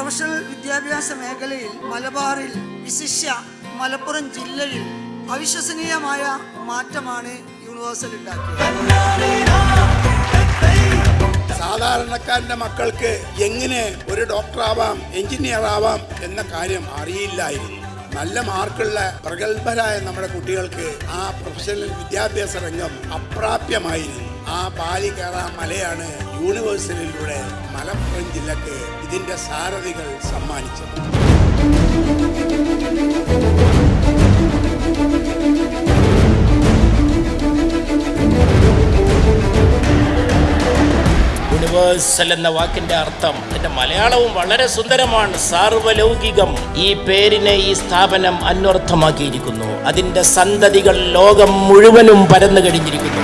Professional വിദ്യാഭ്യാസ മേഖലയിൽ മലബാറിൽ, വിശിഷ്യ മലപ്പുറം ജില്ലയിൽ അവിശ്വസനീയമായ മാറ്റമാണ് യൂണിവേഴ്സൽ ഉണ്ടാക്കിയത്. സാധാരണക്കാരന്റെ മക്കൾക്ക് എങ്ങനെ ഒരു ഡോക്ടറാവാം, എഞ്ചിനീയർ ആവാം എന്ന കാര്യം അറിയില്ലായിരുന്നു. നല്ല മാർക്കുള്ള പ്രഗത്ഭരായ നമ്മുടെ കുട്ടികൾക്ക് ആ പ്രൊഫഷണൽ വിദ്യാഭ്യാസ രംഗം അപ്രാപ്യമായിരുന്നു. ആ പാലി കയറാൻ മലയാണ് യൂണിവേഴ്സിറ്റിയിലൂടെ മലപ്പുറം ജില്ലക്ക് ഇതിന്റെ സാരഥികൾ സമ്മാനിച്ചത്. യൂണിവേഴ്സൽ എന്ന വാക്കിന്റെ അർത്ഥം, അതിന്റെ മലയാളവും വളരെ സുന്ദരമാണ്, സാർവലൗകികം. ഈ പേരിനെ ഈ സ്ഥാപനം അന്വർത്ഥമാക്കിയിരിക്കുന്നു. അതിന്റെ സന്തതികൾ ലോകം മുഴുവനും പരന്നു കഴിഞ്ഞിരിക്കുന്നു.